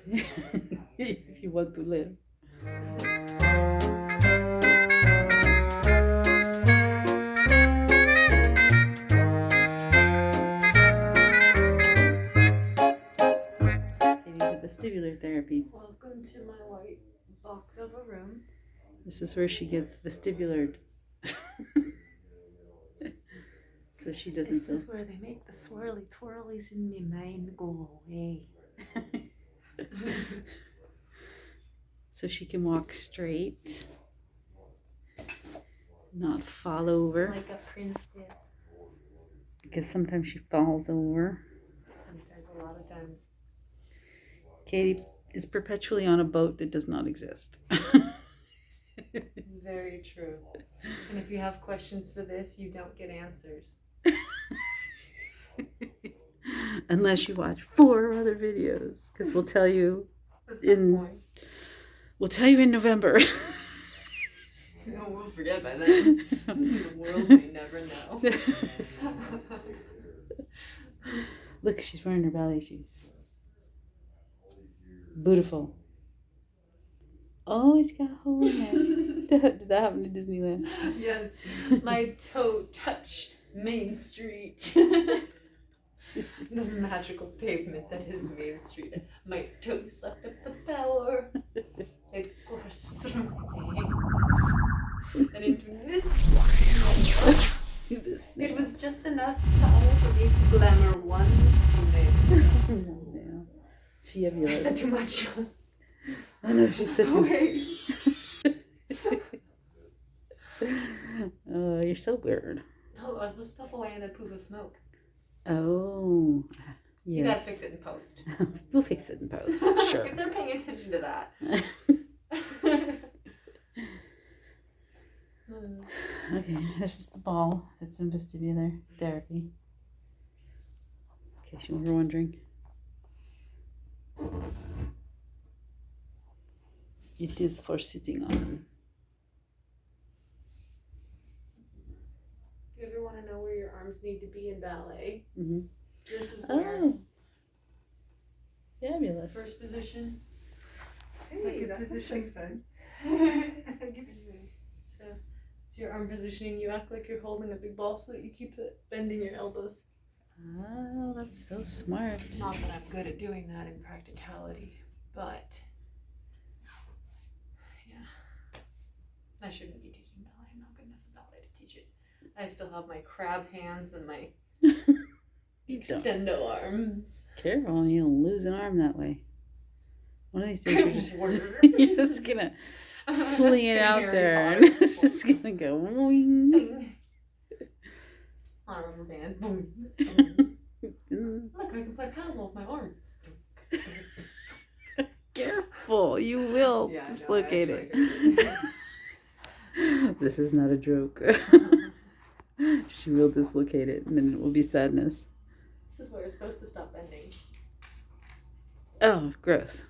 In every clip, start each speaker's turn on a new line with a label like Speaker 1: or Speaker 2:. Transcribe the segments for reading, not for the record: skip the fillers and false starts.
Speaker 1: If you want to live. Katie's at vestibular therapy.
Speaker 2: Welcome to my white box of a room.
Speaker 1: This is where she gets vestibular. So she doesn't
Speaker 2: This
Speaker 1: feel.
Speaker 2: is where they make the swirly twirlies in my mind go away.
Speaker 1: So she can walk straight, not fall over.
Speaker 2: Like a princess.
Speaker 1: Because sometimes she falls over.
Speaker 2: Sometimes, a lot of times.
Speaker 1: Katie is perpetually on a boat that does not exist.
Speaker 2: It's very true. And if you have questions for this, you don't get answers.
Speaker 1: Unless you watch 4 other videos, because we'll tell you in November.
Speaker 2: No, we'll forget by then. The world may never know.
Speaker 1: Look, she's wearing her ballet shoes. Beautiful. Oh, it's got a hole in there. Did that happen to Disneyland?
Speaker 2: Yes. My toe touched Main Street. The magical pavement that is Main Street. My toe sucked up the power. It coursed through my veins and into this. It was just enough power for me to glamour one name.
Speaker 1: Yeah.
Speaker 2: I
Speaker 1: Fabulous.
Speaker 2: said too much.
Speaker 1: I know she said too much. Oh, you're so weird.
Speaker 2: No, I was supposed to stuff away in a poof of smoke.
Speaker 1: Oh, yes.
Speaker 2: You gotta fix it in post.
Speaker 1: We'll fix it in post. Sure.
Speaker 2: If they're paying attention to that.
Speaker 1: Okay, this is the ball that's in vestibular therapy. In case you were wondering. It is for sitting on.
Speaker 2: If you ever want to know where your arms need to be in ballet,
Speaker 1: Mm-hmm.
Speaker 2: this is where.
Speaker 1: Oh, fabulous.
Speaker 2: First position.
Speaker 3: Hey,
Speaker 2: Second
Speaker 3: that looks
Speaker 2: position.
Speaker 3: like fun.
Speaker 2: So it's your arm positioning. You act like you're holding a big ball so that you keep bending your elbows.
Speaker 1: Oh, that's so smart.
Speaker 2: Not that I'm good at doing that in practicality, but yeah. I shouldn't be teaching ballet. I'm not good enough at ballet to teach it. I still have my crab hands and my
Speaker 1: You don't.
Speaker 2: extendo arms.
Speaker 1: Careful, you'll lose an arm that way. One of these days you're just
Speaker 2: Word.
Speaker 1: you're just gonna fling it out there and it's just gonna go wing.
Speaker 2: Bing. On a rubber band. Boom. Boom. Look, I can play paddle with my arm.
Speaker 1: Careful, you will
Speaker 2: Yeah, no,
Speaker 1: dislocate
Speaker 2: I
Speaker 1: it.
Speaker 2: actually
Speaker 1: This is not a joke. She will dislocate it and then it will be sadness.
Speaker 2: This is where it's supposed to stop bending.
Speaker 1: Oh, gross.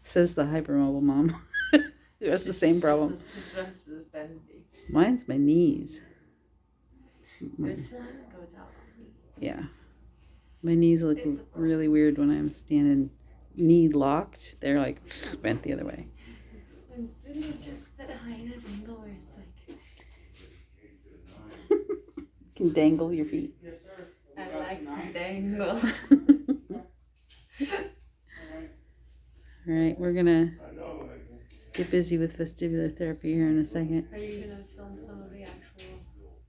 Speaker 1: Says the hypermobile mom. Who has the same problem.
Speaker 2: She's just as bendy.
Speaker 1: Mine's my knees.
Speaker 2: This one goes out on me.
Speaker 1: Yeah. My knees look
Speaker 2: It's a problem.
Speaker 1: really weird when I'm standing knee locked. They're like bent the other way.
Speaker 2: I'm sitting just at a height of window where it's like,
Speaker 1: You can dangle your feet.
Speaker 2: I like to dangle.
Speaker 1: All right, we're gonna get busy with vestibular therapy here in a second.
Speaker 2: Are you gonna film some of the actual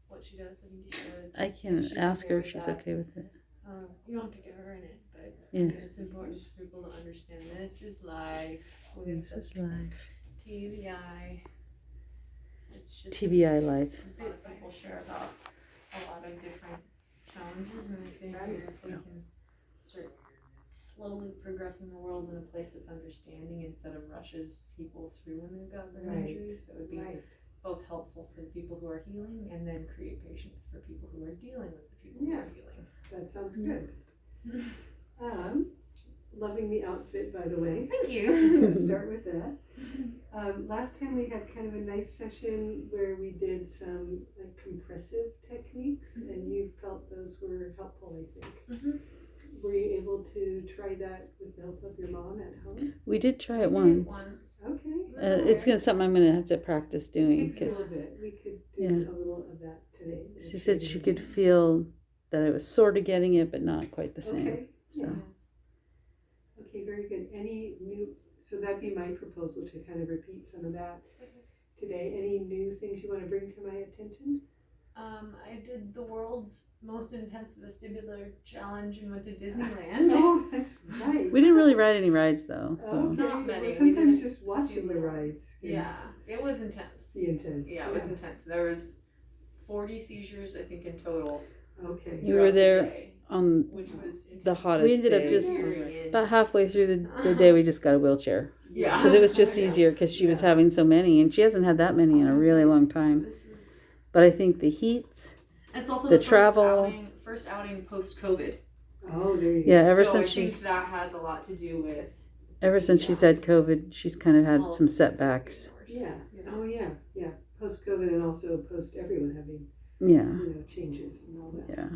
Speaker 2: what she does? I think you should.
Speaker 1: I can
Speaker 2: She's
Speaker 1: ask
Speaker 2: okay
Speaker 1: her
Speaker 2: with
Speaker 1: if she's
Speaker 2: that.
Speaker 1: okay with it.
Speaker 2: You don't have to get her in it, but
Speaker 1: Yeah.
Speaker 2: it's important for people to understand this is life with
Speaker 1: This is life.
Speaker 2: TBI. It's just
Speaker 1: TBI life.
Speaker 2: people share about a lot of different challenges, and I think if we can start slowly progressing the world in a place that's understanding instead of rushes people through when they've got brain
Speaker 3: Right.
Speaker 2: injuries, that would be both helpful for the people who are healing and then create patience for people who are dealing with the people who
Speaker 3: Yeah.
Speaker 2: are healing.
Speaker 3: That sounds good. Loving the outfit, by the way.
Speaker 2: Thank you.
Speaker 3: Let's start with that. Last time we had kind of a nice session where we did some like compressive techniques, and you felt those were helpful, I think.
Speaker 2: Mhm.
Speaker 3: were you able to try that with the help of your mom at home?
Speaker 1: We did try
Speaker 2: I
Speaker 1: it
Speaker 2: did
Speaker 1: once.
Speaker 3: Okay.
Speaker 1: It's something I'm gonna have to practice doing
Speaker 3: It takes a
Speaker 1: because
Speaker 3: little bit. We could do
Speaker 1: Yeah.
Speaker 3: a little of that today.
Speaker 1: she said she could feel that I was sort of getting it, but not quite the same.
Speaker 3: Okay.
Speaker 1: So.
Speaker 3: Yeah. Okay, very good. Any new, so that'd be my proposal to kind of repeat some of that today. Any new things you want to bring to my attention?
Speaker 2: I did the world's most intense vestibular challenge and went to Disneyland.
Speaker 3: Oh, that's right.
Speaker 1: We didn't really ride any rides though, so.
Speaker 3: Okay.
Speaker 2: Not many.
Speaker 3: Well,
Speaker 2: We
Speaker 3: sometimes
Speaker 2: did a
Speaker 3: just watching the
Speaker 2: few
Speaker 3: rides. can
Speaker 2: Yeah, it was intense.
Speaker 3: be intense.
Speaker 2: Yeah, it was intense. There was 40 seizures, I think, in total.
Speaker 3: Okay.
Speaker 1: We were
Speaker 2: throughout the
Speaker 1: there
Speaker 2: day,
Speaker 1: on
Speaker 2: which was intense.
Speaker 1: the hottest We ended up
Speaker 2: day.
Speaker 1: just
Speaker 2: Very
Speaker 1: about halfway through the day we just got a wheelchair.
Speaker 2: Yeah.
Speaker 1: Because it was just easier because she was having so many and she hasn't had that many in a really long time.
Speaker 2: This is.
Speaker 1: But I think the heat,
Speaker 2: It's also
Speaker 1: the
Speaker 2: the
Speaker 1: travel.
Speaker 2: first outing post COVID.
Speaker 3: Oh, there you go.
Speaker 1: Yeah, ever
Speaker 2: So
Speaker 1: since
Speaker 2: I think
Speaker 1: she's
Speaker 2: that has a lot to do with.
Speaker 1: ever since she's had COVID, she's kind of had
Speaker 2: all of
Speaker 1: some
Speaker 2: the things
Speaker 1: setbacks.
Speaker 2: getting worse,
Speaker 3: Yeah.
Speaker 2: you know?
Speaker 3: Oh, yeah. Yeah. Post COVID and also post everyone having,
Speaker 1: Yeah,
Speaker 3: changes and all that.
Speaker 1: yeah.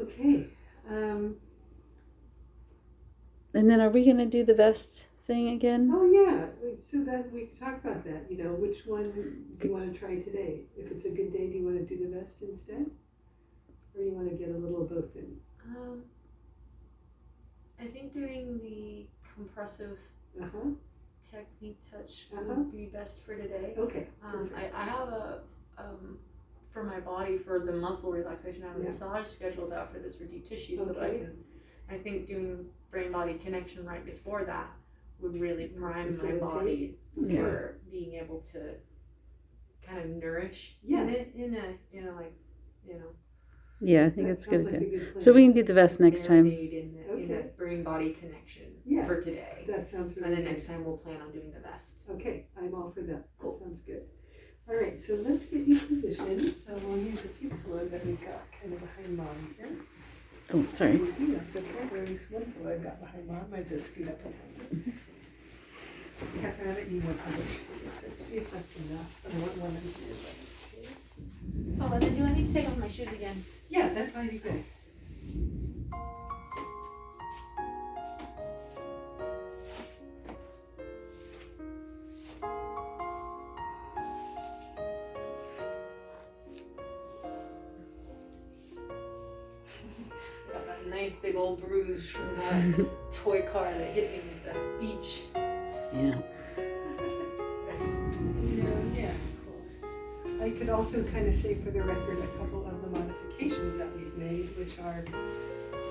Speaker 3: Okay.
Speaker 1: And then are we gonna do the vest thing again?
Speaker 3: Oh, yeah. So that we could talk about that. Which one do you want to try today? If it's a good day, do you want to do the vest instead? Or do you want to get a little of both in?
Speaker 2: I think doing the compressive
Speaker 3: Uh-huh.
Speaker 2: technique touch
Speaker 3: Uh-huh.
Speaker 2: would be best for today.
Speaker 3: Okay.
Speaker 2: I have a for my body for the muscle relaxation. I have a
Speaker 3: Yeah.
Speaker 2: massage scheduled after this for deep tissue, so that
Speaker 3: Okay.
Speaker 2: I think doing brain body connection right before that would really prime my
Speaker 3: Facilitate.
Speaker 2: body
Speaker 3: Okay.
Speaker 2: for being able to kind of nourish
Speaker 3: Yeah.
Speaker 2: in it in a like
Speaker 1: Yeah, I think
Speaker 3: That
Speaker 1: it's
Speaker 3: sounds
Speaker 1: good.
Speaker 3: like a good plan.
Speaker 1: So we can do the vest next time.
Speaker 2: marinate in the
Speaker 3: Okay.
Speaker 2: brain body connection
Speaker 3: Yeah.
Speaker 2: for today.
Speaker 3: That sounds really
Speaker 2: And then
Speaker 3: good.
Speaker 2: next time we'll plan on doing the vest.
Speaker 3: Okay, I'm all for that.
Speaker 2: Cool.
Speaker 3: That sounds good. All right, so let's get you positioned. So we'll use a few pillows that we've got kind of behind mom here.
Speaker 1: Oh, sorry.
Speaker 3: Excuse me, that's okay. Or at least one pillow I've got behind mom. I just scoot up a tiny bit. Catherine, I might need more pillows for you, so see if that's enough. I want one of your legs here.
Speaker 2: Oh, and then do I need to take off my shoes again?
Speaker 3: Yeah, that might be good.
Speaker 2: Got that nice big old bruise from that toy car that hit me at the beach.
Speaker 1: Yeah.
Speaker 3: Yeah, cool. I could also kind of say for the record a couple of the modifications that we've made, which are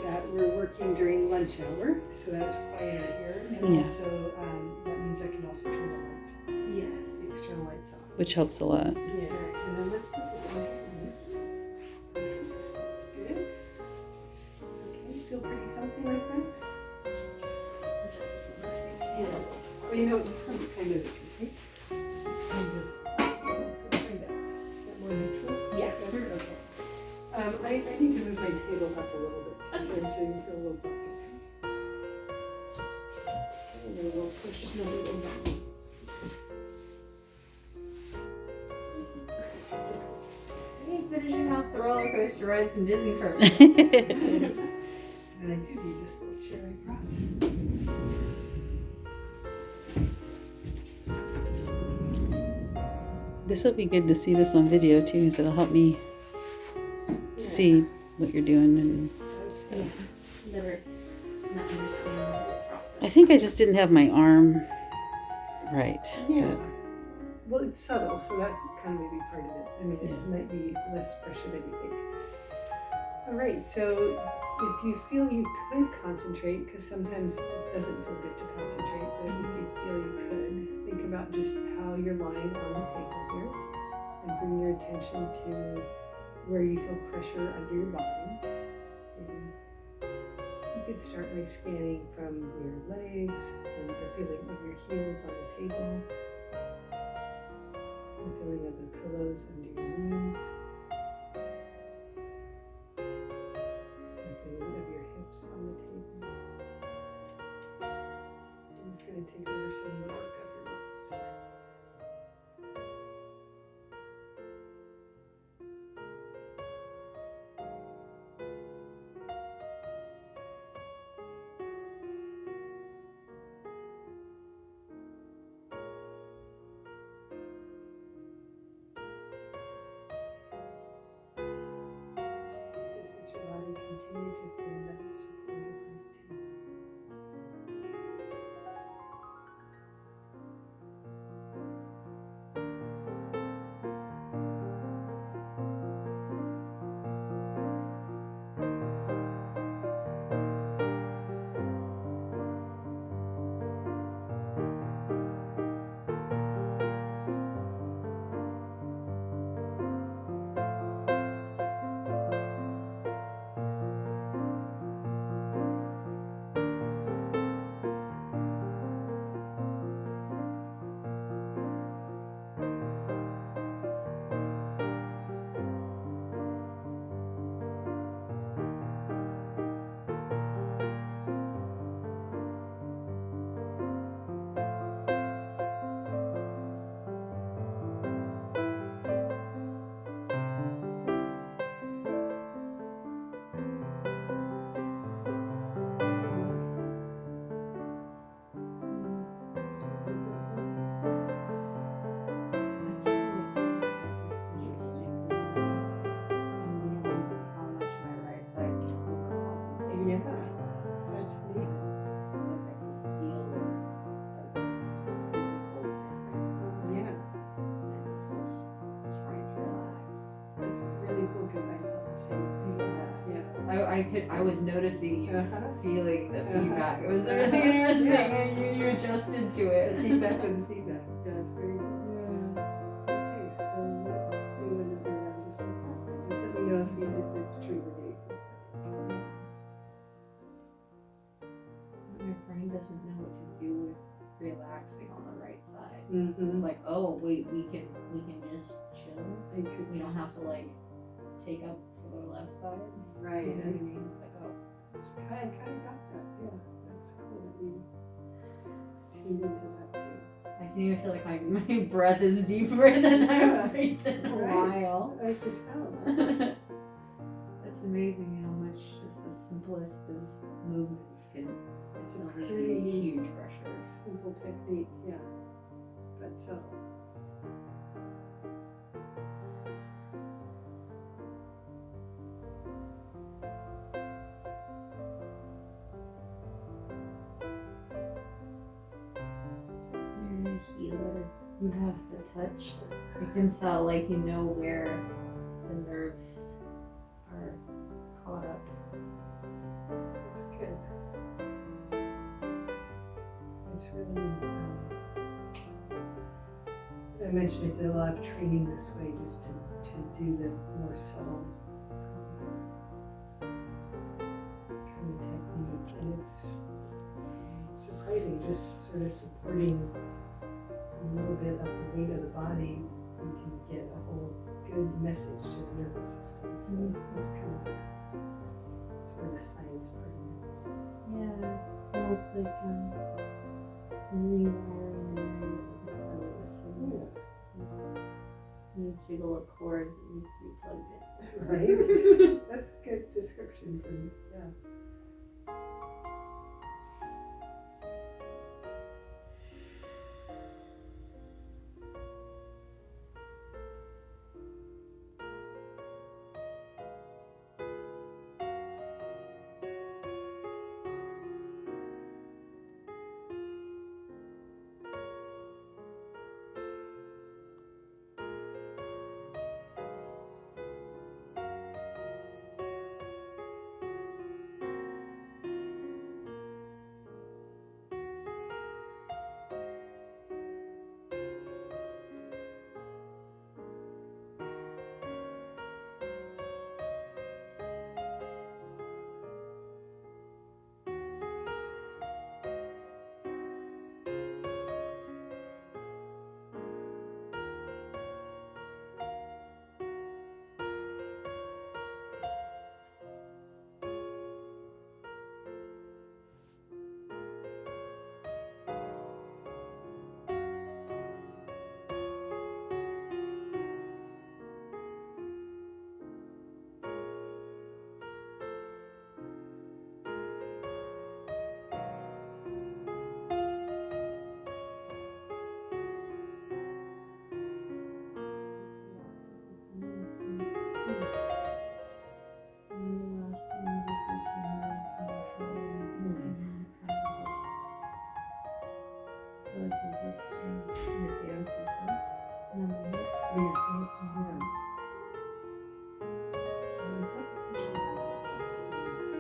Speaker 3: that we're working during lunch hour, so that's quieter here, and
Speaker 1: Yeah.
Speaker 3: also that means I can also turn the lights,
Speaker 2: Yeah.
Speaker 3: the external lights off.
Speaker 1: Which helps a lot.
Speaker 3: Yeah, and then let's put this on your hands. That's good. Okay, feel pretty comfy like that?
Speaker 2: Just this one, I think.
Speaker 3: Yeah. Well, this one's kind of, excuse me, this is kind of, so kind of, is that more neutral?
Speaker 2: Yeah.
Speaker 3: Okay. I need to move my table up a little bit, and so you feel a little bumpy. And then we'll push a little down.
Speaker 2: Hey, finishing off the roller coaster rides in Disney parks.
Speaker 3: And I do need this little chair I brought.
Speaker 1: This will be good to see this on video too, because it'll help me see what you're doing and stuff.
Speaker 2: Better not understand the process.
Speaker 1: I think I just didn't have my arm right.
Speaker 3: Yeah. Well, it's subtle, so that's kind of maybe part of it. I mean, it might be less pressure than you think. All right, so if you feel you could concentrate, because sometimes it doesn't feel good to concentrate, but if you feel you could, think about just how you're lying on the table here, and bring your attention to where you feel pressure under your body. And you could start by scanning from your legs, from the feeling of your heels on the table, the feeling of the pillows under your knees, the feeling of your hips on the table. I'm just going to take over some of the work of your muscles here. continue to feel that supportive activity. That's neat. Yeah, that's really cool because I felt the same thing. Yeah.
Speaker 2: I was noticing you feeling the
Speaker 3: Uh-huh.
Speaker 2: feedback. It was really interesting, and you adjusted to
Speaker 3: The
Speaker 2: it.
Speaker 3: feedback with the feedback. Yeah, it's very good.
Speaker 2: Yeah.
Speaker 3: Okay, so let's do another round just like that. Just let me know if it's true or not.
Speaker 2: My brain doesn't know what to do with relaxing on the right side.
Speaker 3: Mm-hmm.
Speaker 2: It's like, oh wait, we can just chill. We don't have to like take up for the left side.
Speaker 3: Right.
Speaker 2: You know what I mean? It's like, oh.
Speaker 3: It's kind of got that. Yeah, that's cool that you tuned into that too.
Speaker 2: I can even feel like my breath is deeper than I've breathed in a
Speaker 3: Right.
Speaker 2: while.
Speaker 3: I could tell.
Speaker 2: It's amazing how much just the simplest of movements can
Speaker 3: It's a
Speaker 2: alleviate
Speaker 3: pretty
Speaker 2: huge pressures.
Speaker 3: simple technique, yeah, but subtle.
Speaker 2: You're a healer. You have the touch. You can tell, like, you know where the nerves are caught up.
Speaker 3: It's good. It's really, I mentioned I did a lot of training this way just to do the more subtle kind of technique, and it's surprising, just sort of supporting a little bit of the weight of the body, you can get a whole good message to the nervous system. So that's kind of sort of the science part of it.
Speaker 2: Yeah, it's almost like rewiring an area that isn't so listening. You jiggle a cord that needs to be plugged in.
Speaker 3: Right? That's a good description for me. Yeah. helps. Yeah. And I thought the pushing was the least.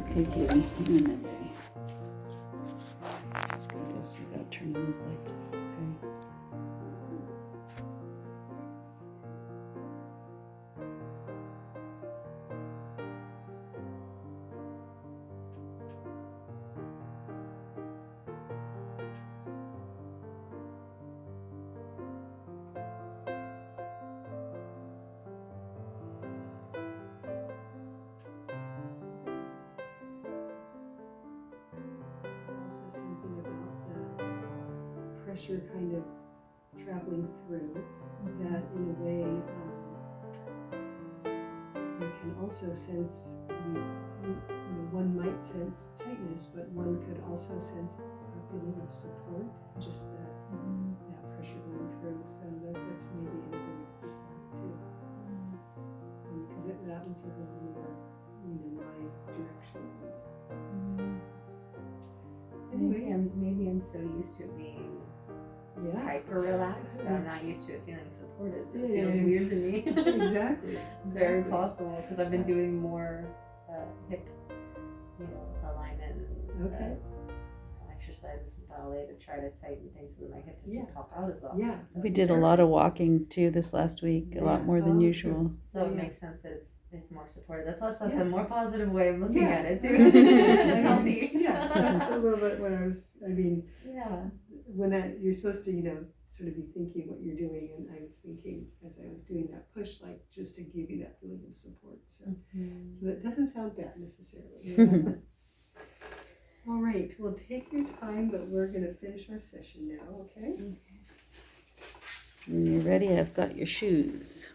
Speaker 1: Okay, Katie, hang on that day. Just gotta go see about turning those lights off, okay?
Speaker 3: Also something about the pressure kind of traveling through that in a way you can also sense one might sense tightness, but one could also sense a feeling of support, just that that pressure going through. So that's maybe another way to think about it too. Because that was a little more my direction.
Speaker 2: Maybe I'm so used to being hyper relaxed. I'm not used to it feeling supported, so it feels weird to me.
Speaker 3: Exactly.
Speaker 2: It's very possible because I've been doing more hip, alignment and exercises and ballet to try to tighten things so that my hip doesn't pop out as often.
Speaker 3: Yeah.
Speaker 2: So
Speaker 1: We did a lot of walking too this last week, a lot more than usual.
Speaker 2: So it makes sense that it's more supported. Plus, that's a more positive way of looking at it too.
Speaker 3: It's
Speaker 2: It's healthy.
Speaker 3: Yeah, that's a little bit what I was.
Speaker 2: Yeah.
Speaker 3: When you're supposed to, sort of be thinking what you're doing, and I was thinking as I was doing that push, like just to give you that feeling of support. So that doesn't sound bad necessarily. All right, well, take your time, but we're going to finish our session now, okay?
Speaker 1: When you're ready, I've got your shoes.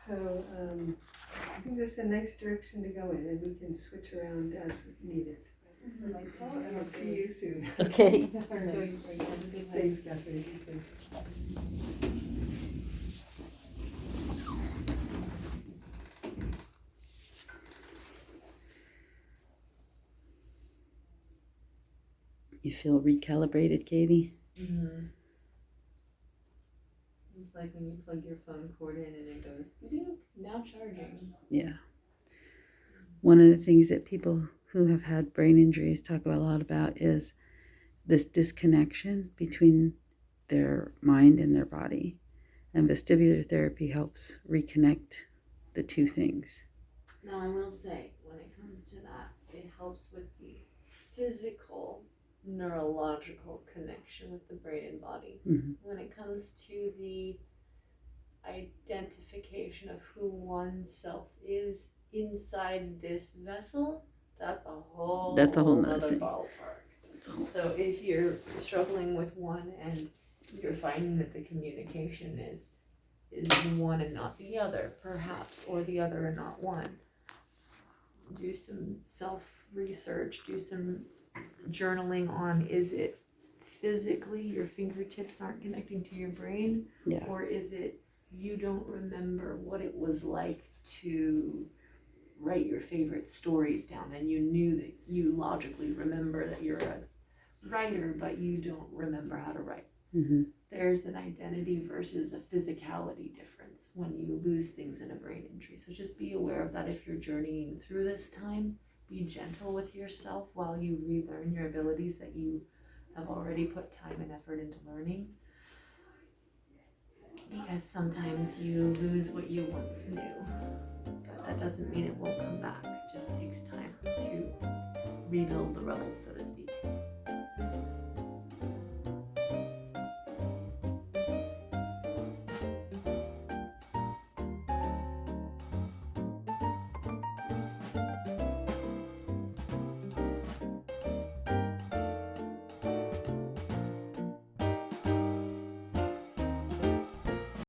Speaker 3: So I think this is a nice direction to go in, and we can switch around as needed. Delightful, and I'll see you soon.
Speaker 1: Okay.
Speaker 3: All right. Thanks, Catherine. You too.
Speaker 1: You feel recalibrated, Katie?
Speaker 2: Mm-hmm. It's like when you plug your phone cord in and it goes, now charging.
Speaker 1: Yeah. One of the things that people who have had brain injuries talk a lot about is this disconnection between their mind and their body. And vestibular therapy helps reconnect the two things.
Speaker 2: Now, I will say, when it comes to that, it helps with the physical, neurological connection with the brain and body.
Speaker 1: Mm-hmm.
Speaker 2: When it comes to the identification of who oneself is inside this vessel, that's a whole
Speaker 1: nother thing.
Speaker 2: Ballpark. So if you're struggling with one and you're finding that the communication is one and not the other, perhaps, or the other and not one, do some self-research, do some journaling on, is it physically your fingertips aren't connecting to your brain?
Speaker 1: Yeah.
Speaker 2: Or is it you don't remember what it was like to write your favorite stories down, and you knew that you logically remember that you're a writer, but you don't remember how to write?
Speaker 1: Mm-hmm.
Speaker 2: There's an identity versus a physicality difference when you lose things in a brain injury. So just be aware of that if you're journeying through this time. Be gentle with yourself while you relearn your abilities that you have already put time and effort into learning. Because sometimes you lose what you once knew, but that doesn't mean it won't come back. It just takes time to rebuild the rubble, so to speak.